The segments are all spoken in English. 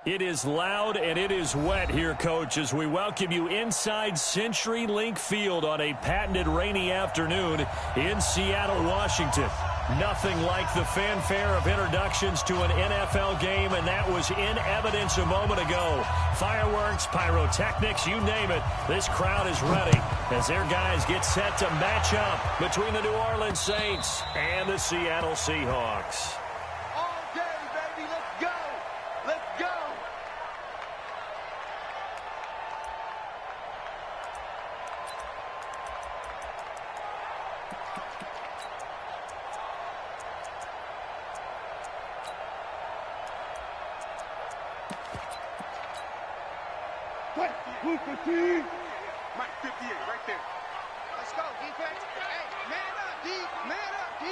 It is loud and it is wet here, Coach, as we welcome you inside CenturyLink Field on a patented rainy afternoon in Seattle, Washington. Nothing like the fanfare of introductions to an NFL game, and that was in evidence a moment ago. Fireworks, pyrotechnics, you name it. This crowd is ready as their guys get set to match up between the New Orleans Saints and the Seattle Seahawks. Mike 58, right there. Let's go, defense. Hey, man up, D. Man up, D.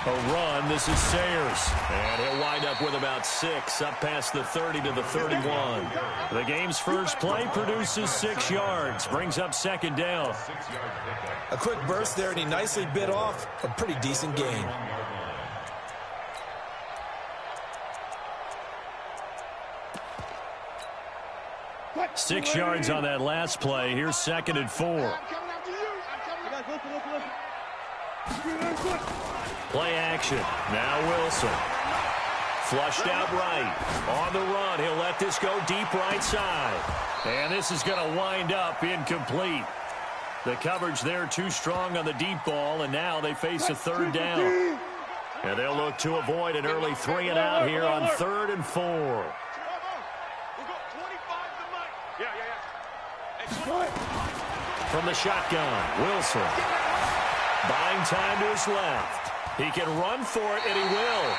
A run. This is Sayers. And he'll wind up with about 6, up past the 30 to the 31. The game's first play produces 6 yards. Brings up second down. A quick burst there, and he nicely bit off a pretty decent gain. 6 yards on that last play. Here's 2nd and 4. Play action. Now Wilson. Flushed out right. On the run. He'll let this go deep right side. And this is going to wind up incomplete. The coverage there too strong on the deep ball, and now they face a 3rd down. And they'll look to avoid an early 3 and out here on 3rd and 4. From the shotgun, Wilson. Buying time to his left. He can run for it, and he will.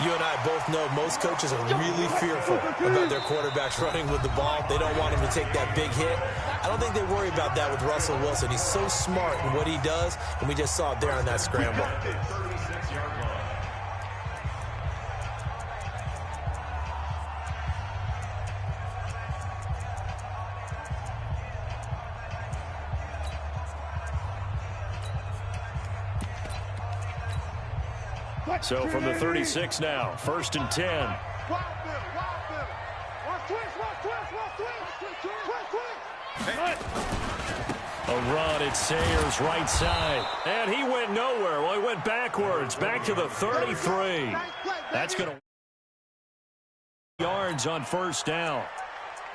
You and I both know most coaches are really fearful about their quarterbacks running with the ball. They don't want him to take that big hit. I don't think they worry about that with Russell Wilson. He's so smart in what he does, and we just saw it there on that scramble. So from the 36 now, 1st and 10. A run at Sayers' right side. And he went nowhere. Well, he went backwards, back to the 33. That's going to yards on 1st down.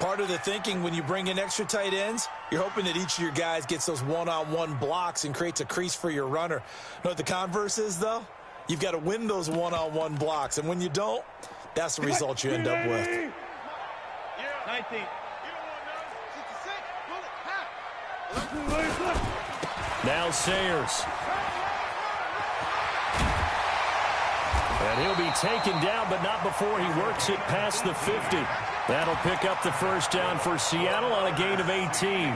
Part of the thinking when you bring in extra tight ends, you're hoping that each of your guys gets those one-on-one blocks and creates a crease for your runner. Know what the converse is, though? You've got to win those one-on-one blocks, and when you don't, that's the result you end up with. 19. Now Sayers. And he'll be taken down, but not before he works it past the 50. That'll pick up the 1st down for Seattle on a gain of 18.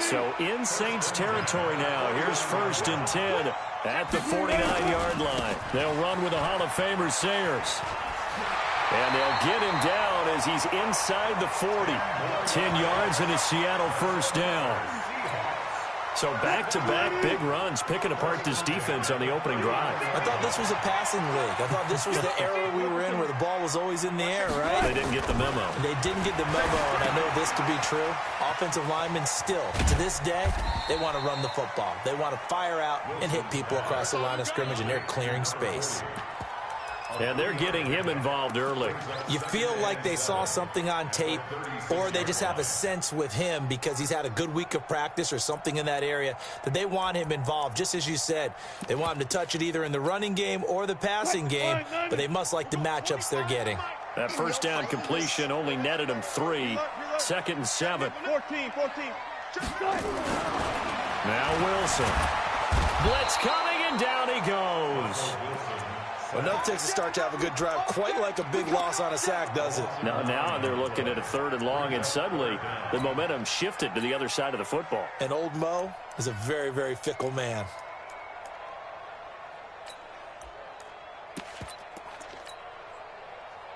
So in Saints territory now. Here's 1st and 10 at the 49-yard line. They'll run with the Hall of Famer Sayers. And they'll get him down as he's inside the 40. 10 yards and a Seattle 1st down. So back-to-back big runs, picking apart this defense on the opening drive. I thought this was a passing league. I thought this was the era we were in where the ball was always in the air, right? They didn't get the memo. They didn't get the memo, and I know this to be true. Offensive linemen still, to this day, they want to run the football. They want to fire out and hit people across the line of scrimmage, and they're clearing space. And they're getting him involved early. You feel like they saw something on tape, or they just have a sense with him because he's had a good week of practice or something in that area that they want him involved. Just as you said, they want him to touch it either in the running game or the passing game, but they must like the matchups they're getting. That 1st down completion only netted him 3. 2nd and 7. 14. Now Wilson. Blitz coming, and down he goes. Enough takes a start to have a good drive, quite like a big loss on a sack, does it? Now they're looking at a 3rd and long, and suddenly the momentum shifted to the other side of the football. And old Mo is a very, very fickle man.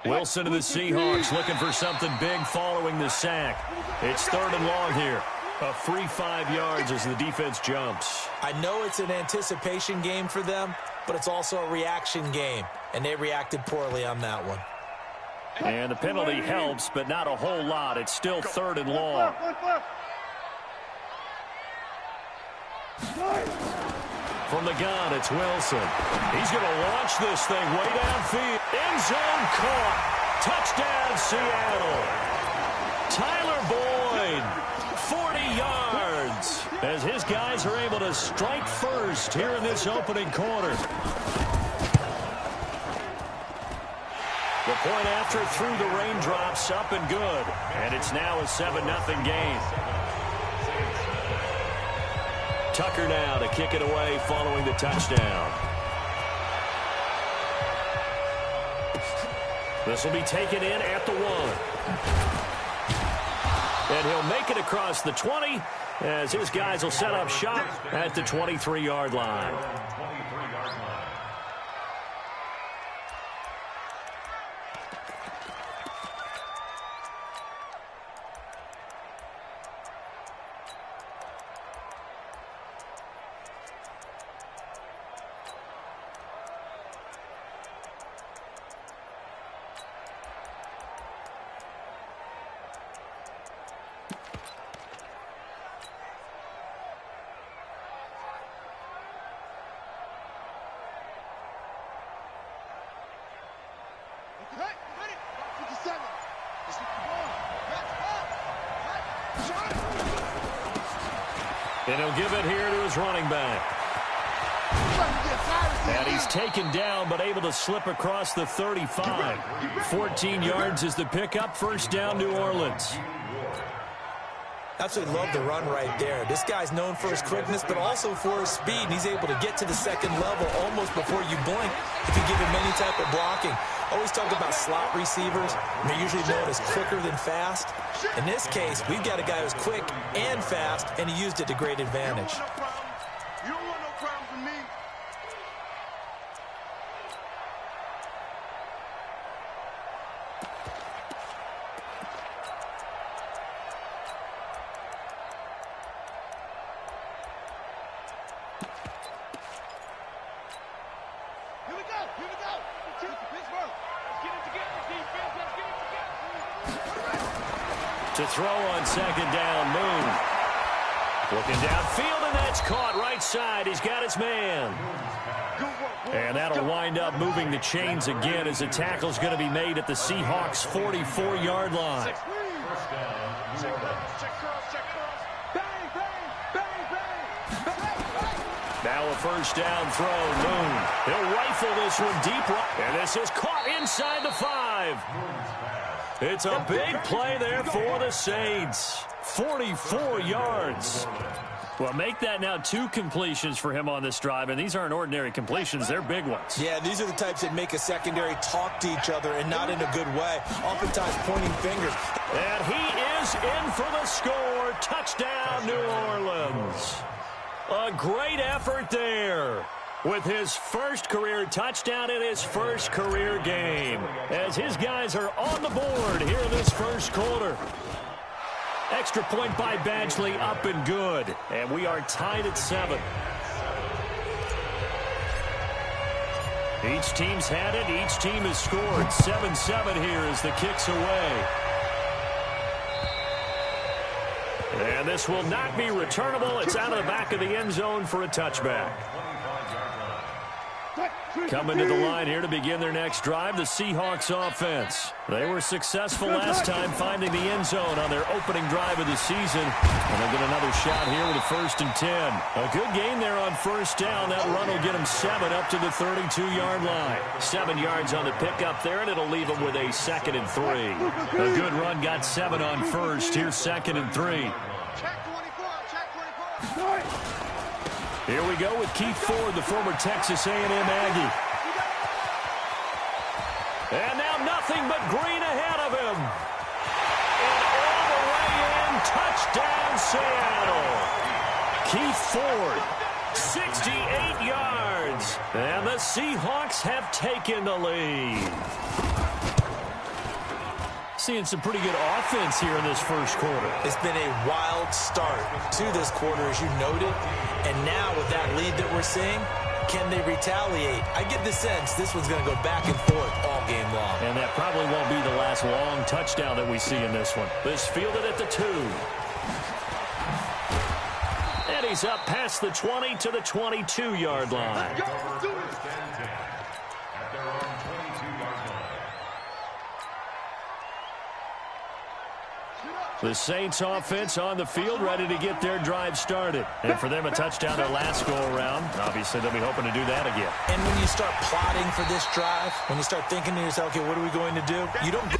Wilson to the Seahawks looking for something big following the sack. It's 3rd and long here. A free 5 yards as the defense jumps. I know it's an anticipation game for them, but it's also a reaction game, and they reacted poorly on that one. And the penalty helps, but not a whole lot. It's still 3rd and long. From the gun, it's Wilson. He's going to launch this thing way downfield. End zone caught. Touchdown, Seattle. Tyler Boyd, 40 yards, as his guys are able to strike first here in this opening quarter. The point after through the raindrops, up and good. And it's now a 7-0 game. Tucker now to kick it away following the touchdown. This will be taken in at the 1. And he'll make it across the 20 as his guys will set up shop at the 23-yard line. And he'll give it here to his running back. And he's taken down, but able to slip across the 35. 14 yards is the pickup. First down, New Orleans. Absolutely love the run right there. This guy's known for his quickness, but also for his speed. And he's able to get to the second level almost before you blink if you give him any type of blocking. Always talk about slot receivers. They're usually known as quicker than fast. In this case, we've got a guy who's quick and fast, and he used it to great advantage. You don't want no problems with me. Here we go. Here we go. Pittsburgh. Let's get it together, defense. Let's get it together. To throw on second down, Moon. Looking downfield, and that's caught right side. He's got his man. And that'll wind up moving the chains again as the tackle's going to be made at the Seahawks' 44-yard line. Now a first down throw, Moon. He'll rifle this one deep right. And this is caught inside the 5. It's a big play there for the Saints. 44 yards. Well, make that now 2 completions for him on this drive, and these aren't ordinary completions. They're big ones. Yeah, these are the types that make a secondary talk to each other and not in a good way. Oftentimes pointing fingers. And he is in for the score. Touchdown, New Orleans. A great effort there with his first career touchdown in his first career game as his guys are on the board here in this first quarter. Extra point by Badgley, up and good. And we are tied at 7. Each team's had it. Each team has scored. 7-7 here as the kick's away. And this will not be returnable. It's out of the back of the end zone for a touchback. Coming to the line here to begin their next drive, the Seahawks offense. They were successful last time finding the end zone on their opening drive of the season. And they'll get another shot here with a 1st and 10. A good gain there on first down. That run will get them 7 up to the 32-yard line. 7 yards on the pickup there, and it'll leave them with a 2nd and 3. A good run got 7 on first. Here's 2nd and 3. Here we go with Keith Ford, the former Texas A&M Aggie. And now nothing but green ahead of him. And all the way in, touchdown Seattle. Keith Ford, 68 yards. And the Seahawks have taken the lead. seeing some pretty good offense here in this first quarter. It's been a wild start to this quarter, as you noted. And now with that lead that we're seeing, can they retaliate? I get the sense this one's going to go back and forth all game long. And that probably won't be the last long touchdown that we see in this one. This fielded at the 2. And he's up past the 20 to the 22-yard line. The Saints offense on the field, ready to get their drive started. And for them, a touchdown their last go-around. Obviously, they'll be hoping to do that again. And when you start plotting for this drive, when you start thinking to yourself, okay, what are we going to do? You don't...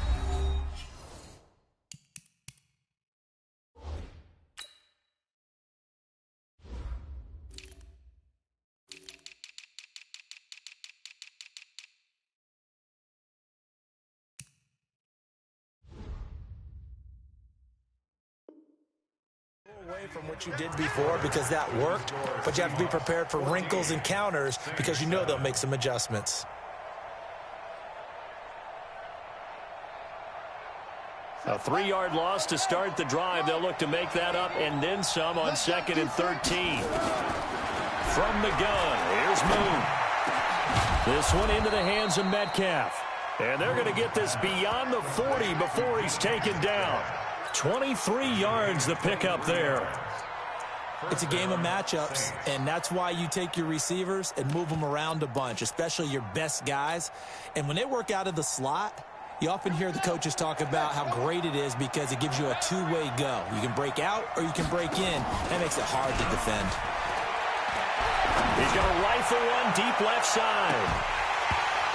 away from what you did before because that worked, but you have to be prepared for wrinkles and counters because you know they'll make some adjustments. A 3-yard loss to start the drive. They'll look to make that up and then some on 2nd and 13. From the gun, here's Moon. This one into the hands of Metcalf. And they're going to get this beyond the 40 before he's taken down. 23 yards the pickup there. It's a game of matchups, and that's why you take your receivers and move them around a bunch, especially your best guys. And when they work out of the slot, you often hear the coaches talk about how great it is because it gives you a two-way go. You can break out or you can break in. That makes it hard to defend. He's going to rifle one deep left side.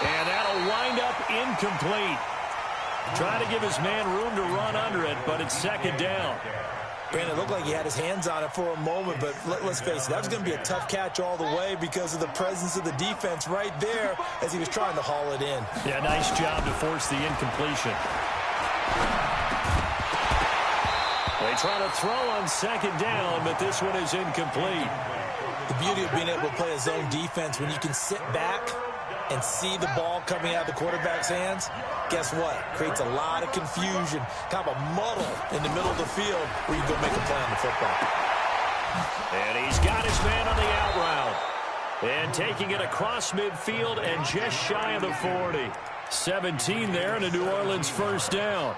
And that'll wind up incomplete. Trying to give his man room to run under it, but it's 2nd down. Brandon, it looked like he had his hands on it for a moment, but let's face it, that was going to be a tough catch all the way because of the presence of the defense right there as he was trying to haul it in. Yeah, nice job to force the incompletion. They try to throw on 2nd down, but this one is incomplete. The beauty of being able to play a zone defense when you can sit back and see the ball coming out of the quarterback's hands, guess what? Creates a lot of confusion, kind of a muddle in the middle of the field where you go make a play on the football. And he's got his man on the out route. And taking it across midfield and just shy of the 40. 17 there and a New Orleans first down.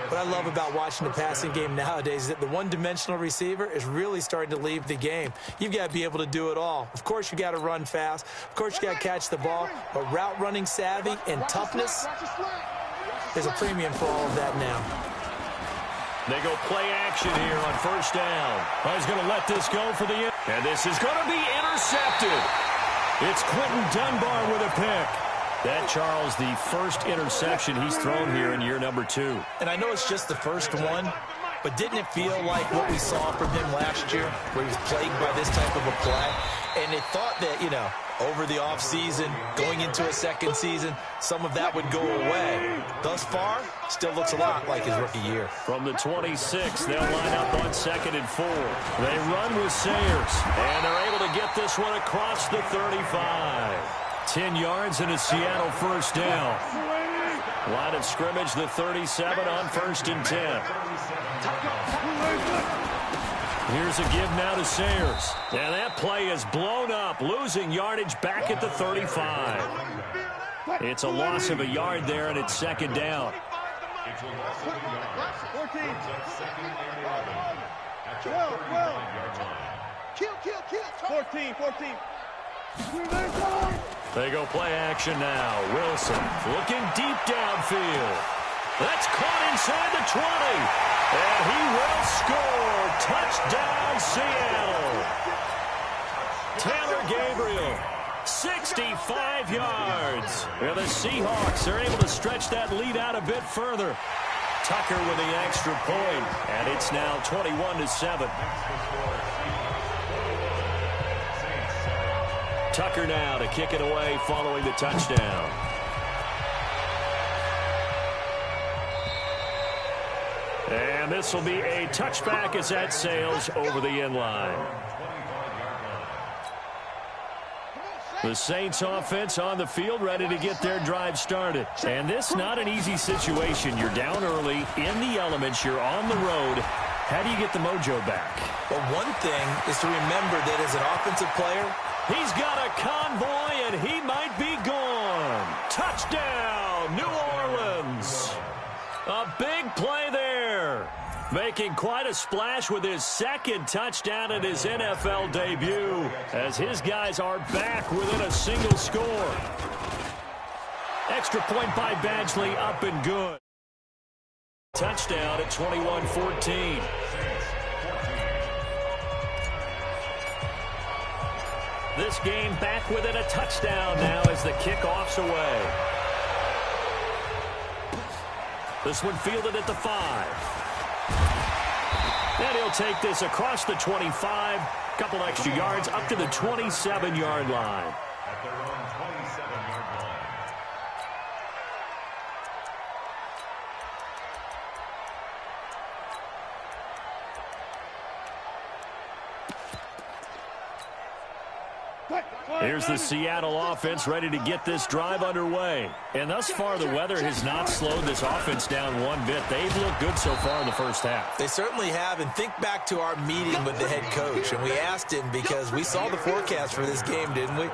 What I love about watching the passing game nowadays is that the one-dimensional receiver is really starting to leave the game. You've got to be able to do it all. Of course, you got to run fast. Of course, you got to catch the ball. But route running savvy and toughness, there's a premium for all of that now. They go play action here on first down. He's going to let this go for the... And this is going to be intercepted. It's Quentin Dunbar with a pick. That, Charles, the first interception he's thrown here in year number 2. And I know it's just the first one, but didn't it feel like what we saw from him last year, where he was plagued by this type of a play? And they thought that, you know, over the offseason, going into a second season, some of that would go away. Thus far, still looks a lot like his rookie year. From the 26, they'll line up on 2nd and 4. They run with Sayers, and they're able to get this one across the 35. 10 yards and a Seattle first down. Line of scrimmage, the 37 on 1st and 10. Here's a give now to Sayers. And that play is blown up, losing yardage back at the 35. It's a loss of a yard there, and it's 2nd down. 14. They go play action now. Wilson looking deep downfield. That's caught inside the 20. And he will score. Touchdown, Seattle. Taylor Gabriel, 65 yards. And the Seahawks are able to stretch that lead out a bit further. Tucker with the extra point. And it's now 21-7. Tucker now to kick it away following the touchdown. And this will be a touchback as that sails over the end line. The Saints offense on the field, ready to get their drive started. And this not an easy situation. You're down early, in the elements, you're on the road. How do you get the mojo back? Well, one thing is to remember that as an offensive player, he's got a convoy, and he might be gone. Touchdown, New Orleans. A big play there. Making quite a splash with his second touchdown in his NFL debut, as his guys are back within a single score. Extra point by Badgley, up and good. Touchdown at 21-14. This game back within a touchdown now as the kickoff's away. This one fielded at the 5. And he'll take this across the 25. Couple extra yards up to the 27-yard line. At their own 27-yard line. Here's the Seattle offense ready to get this drive underway. And thus far, the weather has not slowed this offense down one bit. They've looked good so far in the first half. They certainly have. And think back to our meeting with the head coach. And we asked him, because we saw the forecast for this game, didn't we?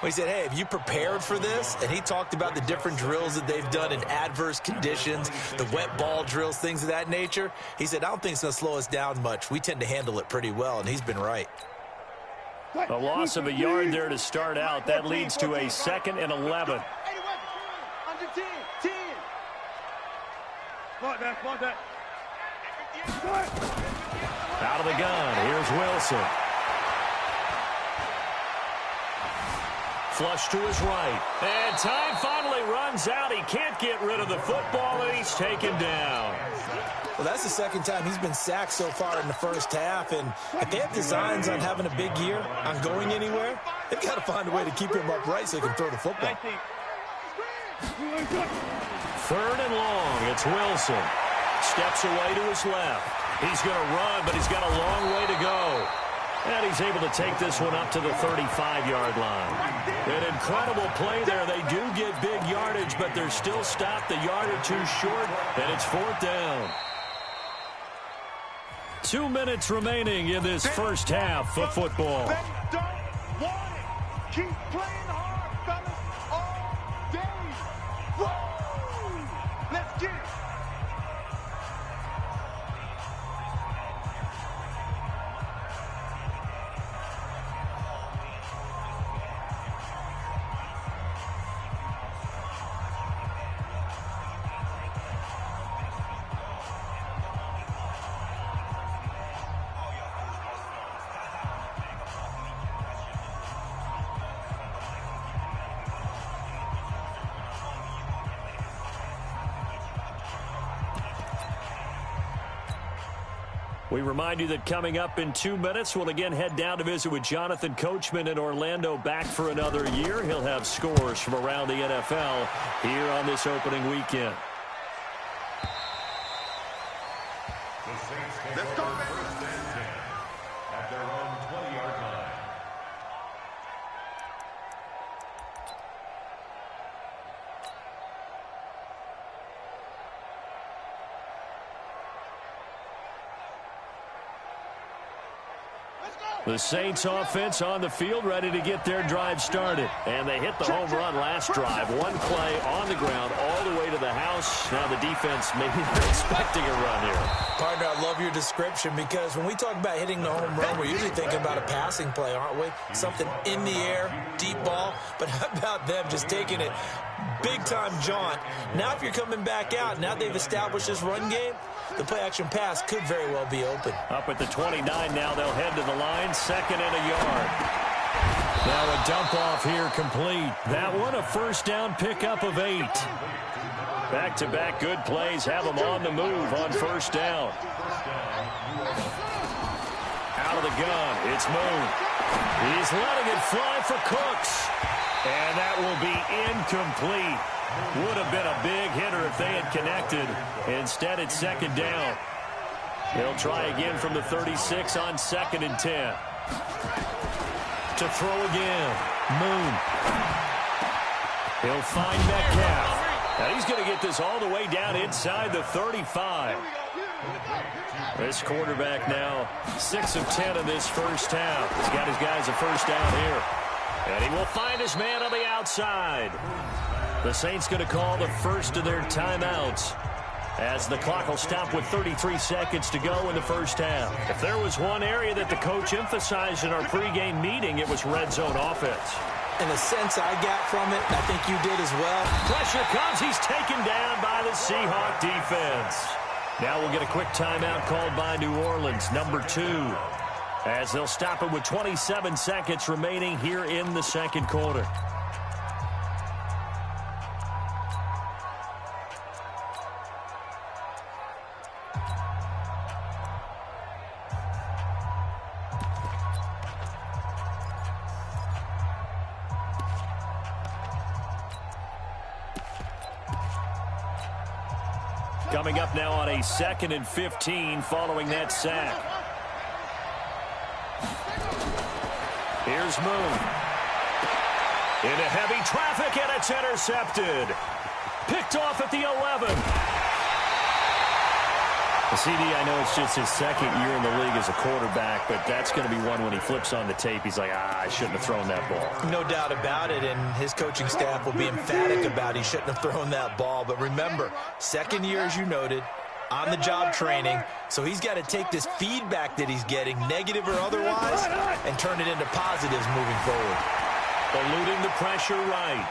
We said, hey, have you prepared for this? And he talked about the different drills that they've done in adverse conditions, the wet ball drills, things of that nature. He said, I don't think it's going to slow us down much. We tend to handle it pretty well, and he's been right. A loss of a yard there to start out. That leads to a 2nd and 11. Under 10. Out of the gun. Here's Wilson. Flush to his right. And time finally runs out. He can't get rid of the football, and he's taken down. Well, that's the second time he's been sacked so far in the first half. And if they have designs on having a big year, on going anywhere, they've got to find a way to keep him upright so he can throw the football. 3rd and long. It's Wilson. Steps away to his left. He's going to run, but he's got a long way to go. And he's able to take this one up to the 35-yard line. An incredible play there. They do get big yardage, but they're still stopped a yard or two short, and it's 4th down. 2 minutes remaining in this first half of football. They don't want it. Keep playing hard, fellas, all day. Woo! Let's get it. We remind you that coming up in 2 minutes, we'll again head down to visit with Jonathan Coachman in Orlando, back for another year. He'll have scores from around the NFL here on this opening weekend. Let's go, first and 10 at their own 20-yard line. The Saints offense on the field, ready to get their drive started. And they hit the home run last drive. One play on the ground all the way to the house. Now the defense maybe not expecting a run here. Partner, I love your description, because when we talk about hitting the home run, we're usually thinking about a passing play, aren't we? Something in the air, deep ball. But how about them just taking it big-time jaunt? Now if you're coming back out, now they've established this run game, the play-action pass could very well be open. Up at the 29 now, they'll head to the line, 2nd and a yard. Now a dump off here complete. That one a first down pickup of 8. Back-to-back good plays have them on the move on first down. Out of the gun, it's Moon. He's letting it fly for Cooks. And that will be incomplete. Would have been a big hitter if they had connected. Instead, it's 2nd down. They'll try again from the 36 on 2nd and 10. To throw again. Moon. He'll find Metcalf. And he's going to get this all the way down inside the 35. This quarterback now 6 of 10 in this first half. He's got his guys a first down here. And he will find his man on the outside. The Saints going to call the first of their timeouts as the clock will stop with 33 seconds to go in the first half. If there was one area that the coach emphasized in our pregame meeting, it was red zone offense. And the sense I got from it, I think you did as well. Pressure comes. He's taken down by the Seahawk defense. Now we'll get a quick timeout called by New Orleans, number 2, as they'll stop it with 27 seconds remaining here in the second quarter. Coming up now on a 2nd and 15 following that sack. Here's Moon. Into heavy traffic, and it's intercepted. Picked off at the 11. CD, I know it's just his 2nd year in the league as a quarterback, but that's going to be one when he flips on the tape. He's like, I shouldn't have thrown that ball. No doubt about it, and his coaching staff will be emphatic about he shouldn't have thrown that ball. But remember, 2nd year, as you noted, on-the-job training, so he's got to take this feedback that he's getting, negative or otherwise, and turn it into positives moving forward. Eluding the pressure right.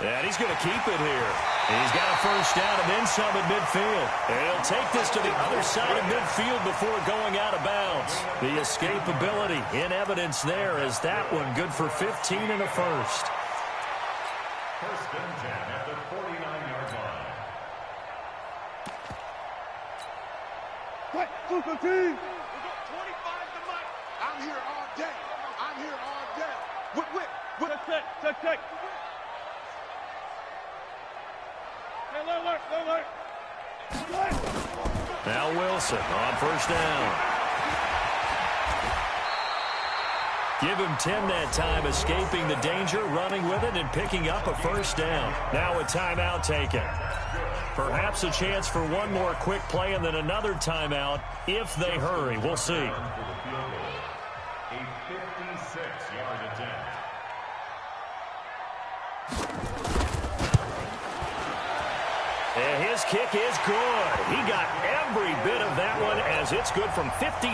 And he's going to keep it here. He's got a first down and then some at midfield. And he'll take this to the other side of midfield before going out of bounds. The escapability in evidence there as that one good for 15 and a first. First and 10 at the 49-yard line. What? Super team. We got 25 to Mike. I'm here all day. I'm here all day. What? Check. Now Wilson on first down. Give him 10 that time, escaping the danger, running with it, and picking up a first down. Now a timeout taken. Perhaps a chance for one more quick play and then another timeout if they hurry. We'll see. A 56-yard attempt. And his kick is good. He got every bit of that one as it's good from 56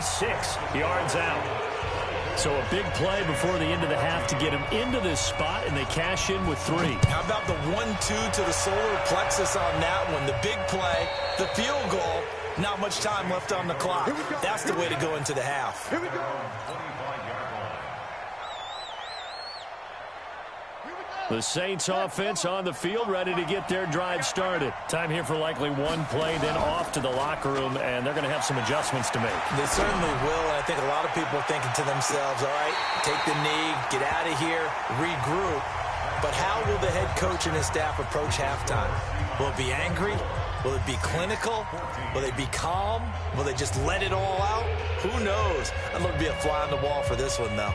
yards out. So a big play before the end of the half to get him into this spot, and they cash in with 3. How about the 1-2 to the solar plexus on that one? The big play, the field goal, not much time left on the clock. That's the way to go into the half. Here we go. The Saints offense on the field, ready to get their drive started. Time here for likely one play, then off to the locker room, and they're going to have some adjustments to make. They certainly will, and I think a lot of people are thinking to themselves, all right, take the knee, get out of here, regroup. But how will the head coach and his staff approach halftime? Will it be angry? Will it be clinical? Will they be calm? Will they just let it all out? Who knows? I'd love to be a fly on the wall for this one, though.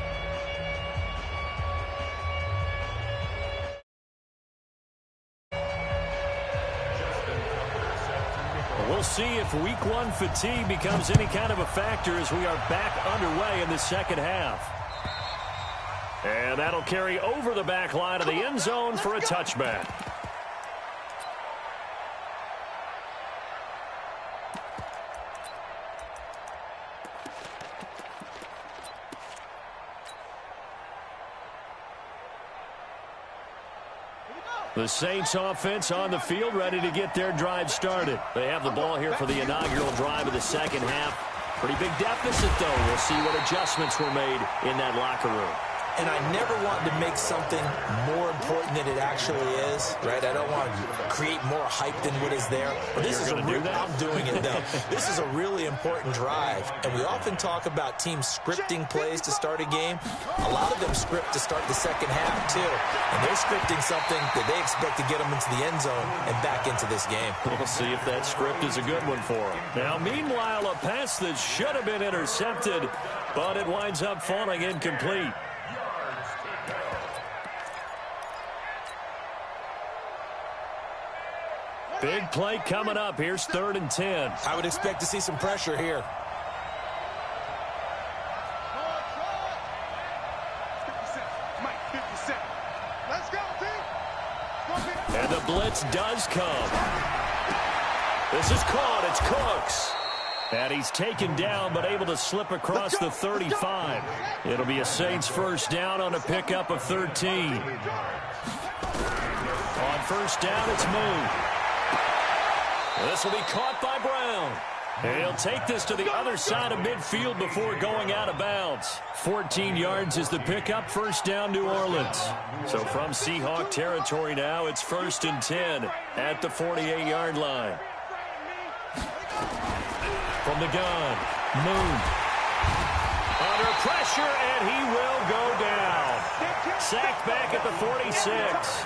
We'll see if week 1 fatigue becomes any kind of a factor as we are back underway in the second half. And that'll carry over the back line of the end zone for a touchback. The Saints offense on the field, ready to get their drive started. They have the ball here for the inaugural drive of the second half. Pretty big deficit, though. We'll see what adjustments were made in that locker room. And I never want to make something more important than it actually is, right? I don't want to create more hype than what is there. But this is I'm doing it, though. This is a really important drive. And we often talk about teams scripting plays to start a game. A lot of them script to start the second half, too. And they're scripting something that they expect to get them into the end zone and back into this game. We'll see if that script is a good one for them. Now, meanwhile, a pass that should have been intercepted, but it winds up falling incomplete. Big play coming up. Here's 3rd and 10. I would expect to see some pressure here. 50 seconds. Let's go, team. And the blitz does come. This is caught. It's Cooks. And he's taken down, but able to slip across the 35. It'll be a Saints first down on a pickup of 13. On first down, it's Moon. This will be caught by Brown. And he'll take this to the other side of midfield before going out of bounds. 14 yards is the pickup. First down, New Orleans. So from Seahawk territory now, it's 1st and 10 at the 48-yard line. From the gun, Moon. Under pressure, and he will go down. Sacked back at the 46.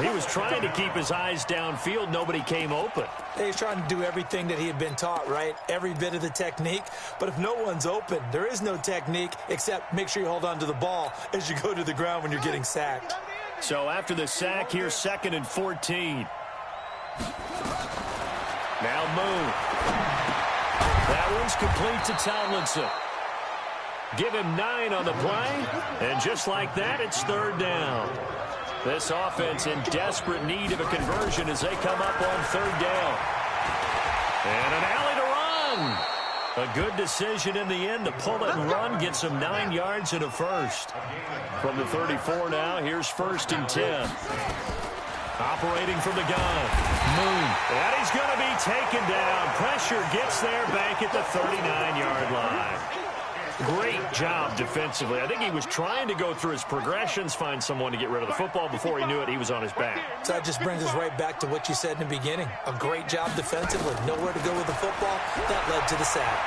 He was trying to keep his eyes downfield. Nobody came open. He's trying to do everything that he had been taught, right? Every bit of the technique. But if no one's open, there is no technique except make sure you hold on to the ball as you go to the ground when you're getting sacked. So after the sack, here's 2nd and 14. Now Moon. That one's complete to Tomlinson. Give him 9 on the play. And just like that, it's 3rd down. This offense in desperate need of a conversion as they come up on 3rd down. And an alley to run. A good decision in the end to pull it and run. Gets him 9 yards and a first. From the 34 now, here's 1st and 10. Operating from the gun. Moon. And he's going to be taken down. Pressure gets there back at the 39-yard line. Great job defensively. I think he was trying to go through his progressions, find someone to get rid of the football. Before he knew it, he was on his back. So that just brings us right back to what you said in the beginning. A great job defensively. Nowhere to go with the football. That led to the sack.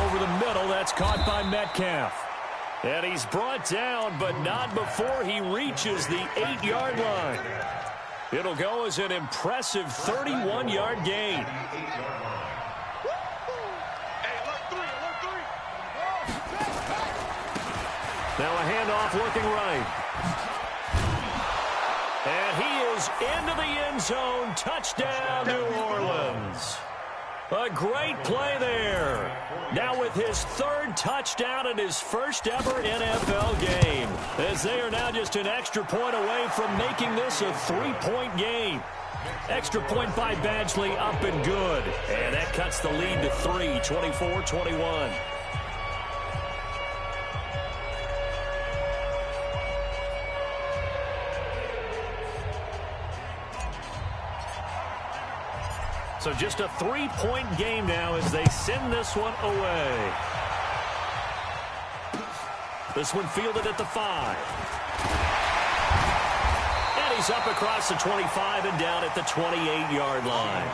Over the middle, that's caught by Metcalf. And he's brought down, but not before he reaches the 8-yard line. It'll go as an impressive 31-yard gain. Now a handoff looking right. And he is into the end zone. Touchdown, New Orleans. A great play there. Now with his 3rd touchdown and his first ever NFL game. As they are now just an extra point away from making this a 3-point game. Extra point by Badgley, up and good. And that cuts the lead to 3, 24-21. So just a 3-point game now as they send this one away. This one fielded at the 5. And he's up across the 25 and down at the 28-yard line.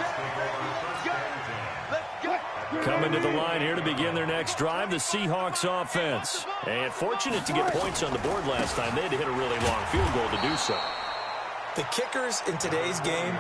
Coming to the line here to begin their next drive, the Seahawks offense. And fortunate to get points on the board last time. They had to hit a really long field goal to do so. The kickers in today's game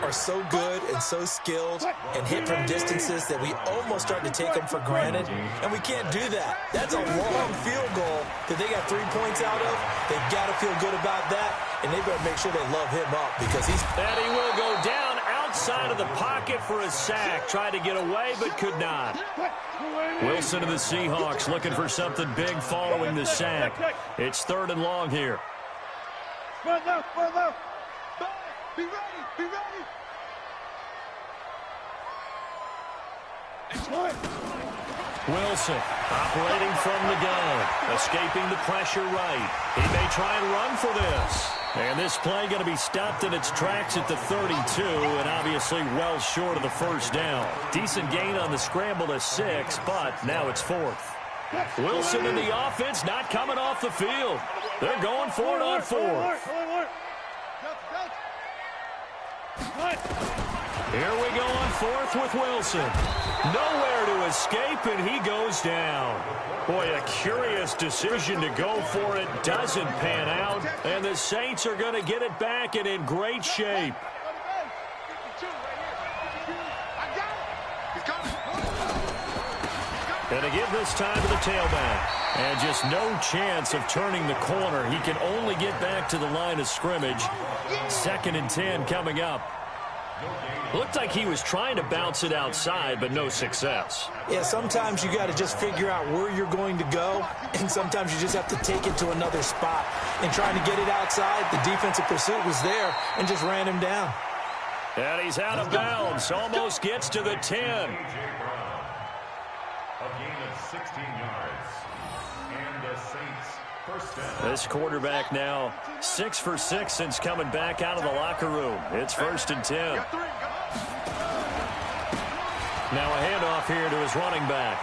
are so good and so skilled and hit from distances that we almost start to take them for granted, and we can't do that. That's a long field goal that they got 3 points out of. They've got to feel good about that, and they better make sure they love him up because he's... And he will go down outside of the pocket for a sack. Tried to get away, but could not. Wilson of the Seahawks looking for something big following the sack. It's 3rd and long here. Run left, run left. Be ready, be ready. Wilson operating from the gun, escaping the pressure right. He may try and run for this. And this play going to be stopped in its tracks at the 32, and obviously well short of the first down. Decent gain on the scramble to 6, but now it's 4th. Wilson in the offense not coming off the field. They're going for it on 4th. Here we go on 4th with Wilson. Nowhere to escape, and he goes down. Boy, a curious decision to go for it. Doesn't pan out, and the Saints are going to get it back and in great shape. And to give this time to the tailback. And just no chance of turning the corner. He can only get back to the line of scrimmage. 2nd and 10 coming up. Looked like he was trying to bounce it outside, but no success. Yeah, sometimes you got to just figure out where you're going to go, and sometimes you just have to take it to another spot. And trying to get it outside, the defensive pursuit was there and just ran him down. And he's out of bounds. Almost gets to the 10. A gain of 16 yards. And the Saints first down. This quarterback now 6 for 6 since coming back out of the locker room. It's 1st and 10. Now a handoff here to his running back.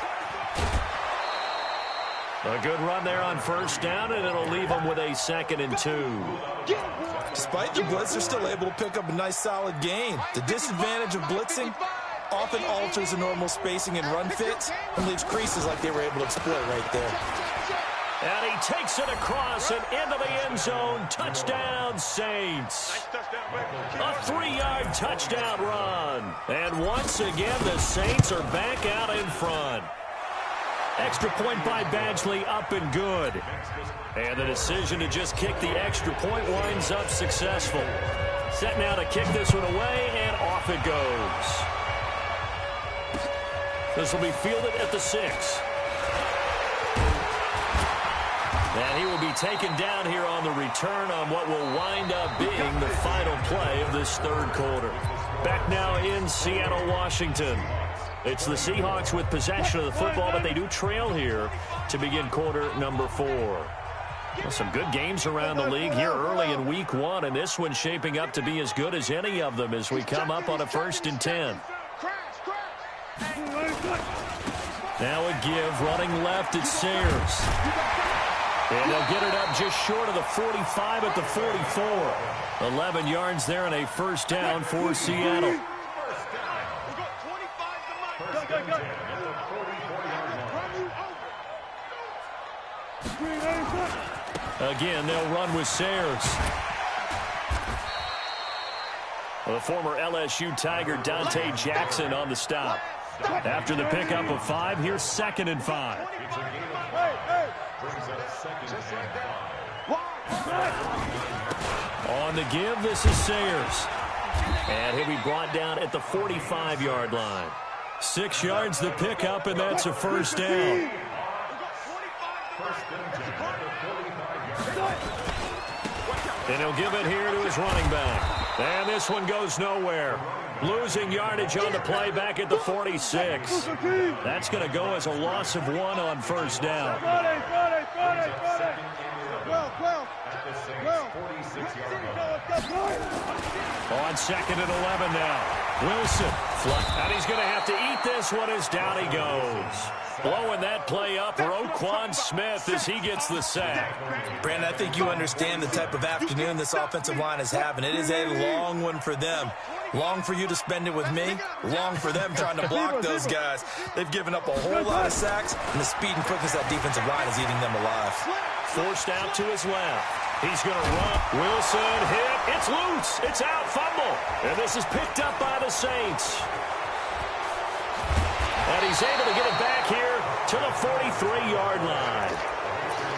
A good run there on 1st down, and it'll leave him with a 2nd and 2. Despite the blitz, they're still able to pick up a nice, solid gain. The disadvantage of blitzing often alters the normal spacing and run fits and leaves creases like they were able to exploit right there. And he takes it across and into the end zone. Touchdown, Saints. A 3-yard touchdown run. And once again, the Saints are back out in front. Extra point by Badgley, up and good. And the decision to just kick the extra point winds up successful. Set now to kick this one away, and off it goes. This will be fielded at the 6. And he will be taken down here on the return on what will wind up being the final play of this 3rd quarter. Back now in Seattle, Washington. It's the Seahawks with possession of the football, but they do trail here to begin quarter number 4. Well, some good games around the league here early in week 1, and this one's shaping up to be as good as any of them as we come up on a 1st and 10. Now a give, running left, it's Sayers. And they'll get it up just short of the 45 at the 44. 11 yards there and a 1st down for Seattle. Again, they'll run with Sayers. The former LSU Tiger Dante Jackson on the stop. After the pickup of 5, here's 2nd and 5. On the give, this is Sayers. And he'll be brought down at the 45-yard line. 6 yards the pickup, and that's a 1st down. And he'll give it here to his running back. And this one goes nowhere. Losing yardage on the play back at the 46. That's going to go as a loss of 1 on 1st down. On 2nd and 11 now. Wilson. And he's going to have to eat this one as down he goes. Blowing that play up, Roquan Smith, as he gets the sack. Brandon, I think you understand the type of afternoon this offensive line is having. It is a long one for them. Long for you to spend it with me. Long for them trying to block those guys. They've given up a whole lot of sacks, and the speed and quickness of that defensive line is eating them alive. Forced out to his left. He's going to run. Wilson hit. It's loose. It's out. Fumble. And this is picked up by the Saints. And he's able to get it back here to the 43-yard line.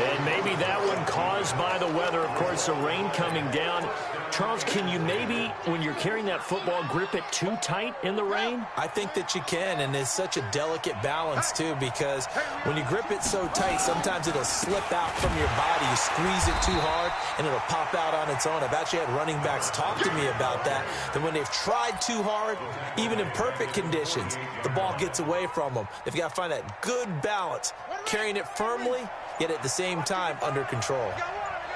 And maybe that one caused by the weather. Of course, the rain coming down. Charles, can you maybe, when you're carrying that football, grip it too tight in the rain? I think that you can, and it's such a delicate balance, too, because when you grip it so tight, sometimes it'll slip out from your body. You squeeze it too hard, and it'll pop out on its own. I've actually had running backs talk to me about that when they've tried too hard, even in perfect conditions, the ball gets away from them. They've got to find that good balance, carrying it firmly, yet at the same time under control.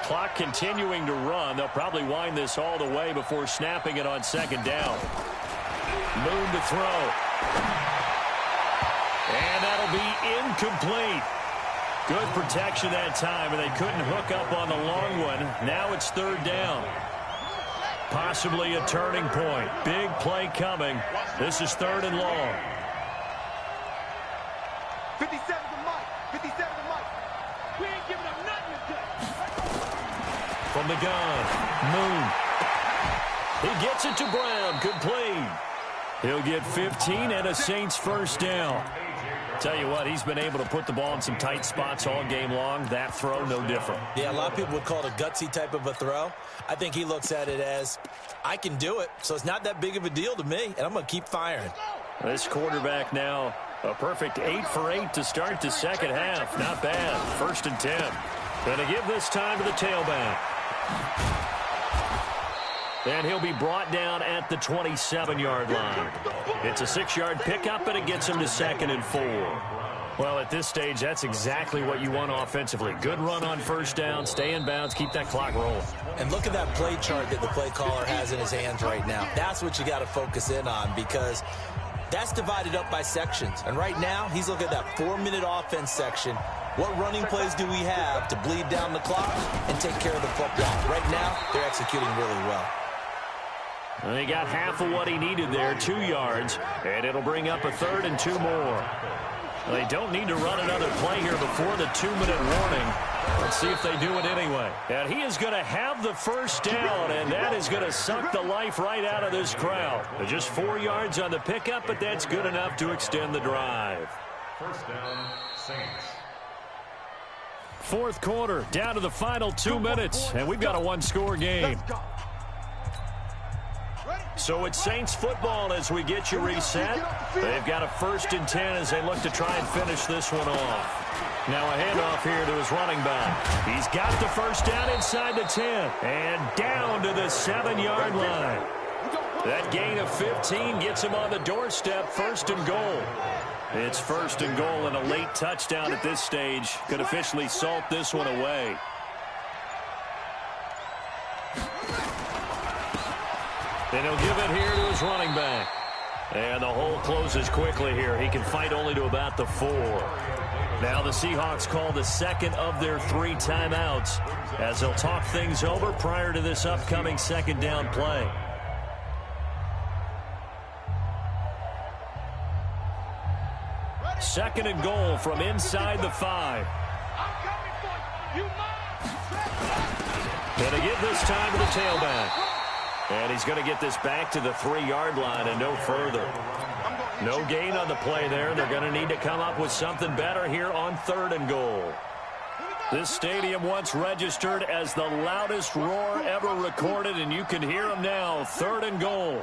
Clock continuing to run. They'll probably wind this all the way before snapping it on 2nd down. Moon to throw. And that'll be incomplete. Good protection that time, and they couldn't hook up on the long one. Now it's 3rd down. Possibly a turning point. Big play coming. This is 3rd and long. 57 to Mike. 57 to Mike. We ain't giving up nothing today. From the gun, Moon. He gets it to Brown, complete. He'll get 15 and a Saints 1st down. Tell you what, he's been able to put the ball in some tight spots all game long. That throw, no different. Yeah, a lot of people would call it a gutsy type of a throw. I think he looks at it as, I can do it, so it's not that big of a deal to me, and I'm going to keep firing. This quarterback now, a perfect 8 for 8 to start the second half. Not bad. 1st and 10. Going to give this time to the tailback. And he'll be brought down at the 27-yard line. It's a 6-yard pickup, and it gets him to 2nd and 4. Well, at this stage, that's exactly what you want offensively. Good run on 1st down, stay in bounds, keep that clock rolling. And look at that play chart that the play caller has in his hands right now. That's what you got to focus in on, because that's divided up by sections. And right now, he's looking at that 4-minute offense section. What running plays do we have to bleed down the clock and take care of the football? Right now, they're executing really well. And he got half of what he needed there, 2 yards, and it'll bring up a 3rd and 2 more. They don't need to run another play here before the 2-minute warning. Let's see if they do it anyway. And he is going to have the 1st down, and that is going to suck the life right out of this crowd. Just 4 yards on the pickup, but that's good enough to extend the drive. 1st down, Saints. 4th quarter, down to the final 2 minutes, and we've got a 1-score game. So it's Saints football as we get you reset. They've got a 1st and 10 as they look to try and finish this one off. Now a handoff here to his running back. He's got the 1st down inside the 10 and down to the 7-yard line. That gain of 15 gets him on the doorstep, 1st and goal. It's 1st and goal, and a late touchdown at this stage could officially salt this one away. And he'll give it here to his running back. And the hole closes quickly here. He can fight only to about the 4. Now the Seahawks call the 2nd of their 3 timeouts as they'll talk things over prior to this upcoming 2nd down play. Second and goal from inside the 5. Gonna give this time to the tailback. And he's going to get this back to the 3-yard line and no further. No gain on the play there. They're going to need to come up with something better here on 3rd and goal. This stadium once registered as the loudest roar ever recorded, and you can hear them now. 3rd and goal.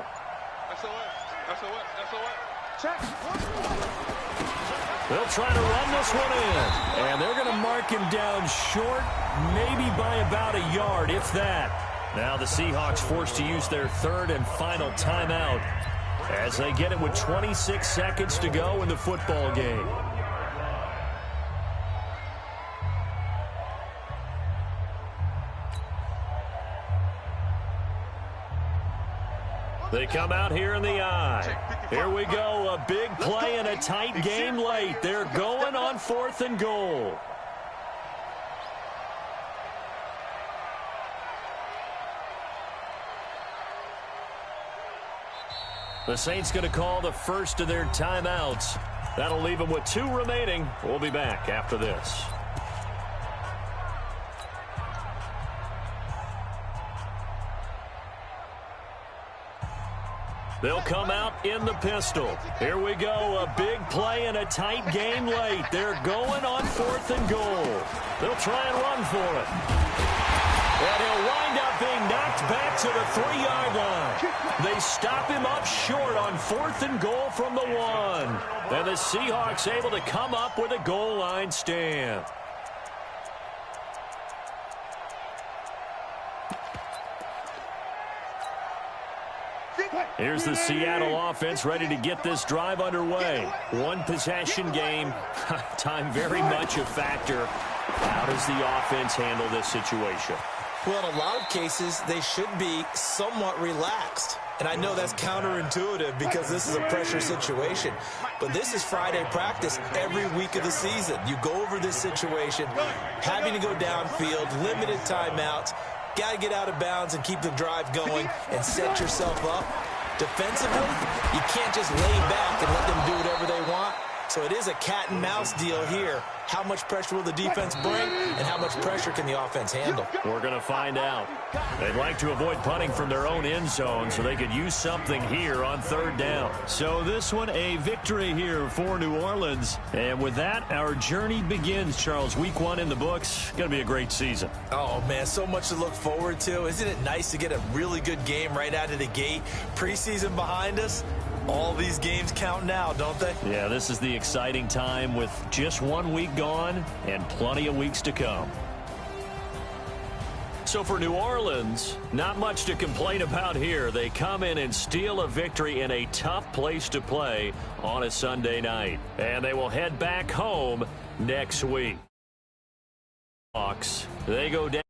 They'll try to run this one in. And they're going to mark him down short, maybe by about a yard, if that. Now the Seahawks forced to use their 3rd and final timeout as they get it with 26 seconds to go in the football game. They come out here in the eye. Here we go, a big play and a tight game late. They're going on 4th and goal. The Saints going to call the 1st of their timeouts. That'll leave them with 2 remaining. We'll be back after this. They'll come out in the pistol. Here we go, a big play and a tight game late. They're going on 4th and goal. They'll try and run for it. And he'll wind up being knocked back to the 3-yard line. They stop him up short on 4th and goal from the 1. And the Seahawks able to come up with a goal line stand. Here's the Seattle offense ready to get this drive underway. 1 possession game. Time very much a factor. How does the offense handle this situation? Well, in a lot of cases, they should be somewhat relaxed. And I know that's counterintuitive because this is a pressure situation. But this is Friday practice every week of the season. You go over this situation, having to go downfield, limited timeouts, got to get out of bounds and keep the drive going and set yourself up. Defensively, you can't just lay back and let them do whatever they want. So it is a cat and mouse deal here. How much pressure will the defense bring, and how much pressure can the offense handle? We're going to find out. They'd like to avoid punting from their own end zone so they could use something here on third down. So this one, a victory here for New Orleans. And with that, our journey begins, Charles. Week 1 in the books. Going to be a great season. Oh, man, so much to look forward to. Isn't it nice to get a really good game right out of the gate? Preseason behind us. All these games count now, don't they? Yeah, this is the exciting time with just 1 week gone and plenty of weeks to come. So for New Orleans, not much to complain about here. They come in and steal a victory in a tough place to play on a Sunday night. And they will head back home next week. Hawks, they go down.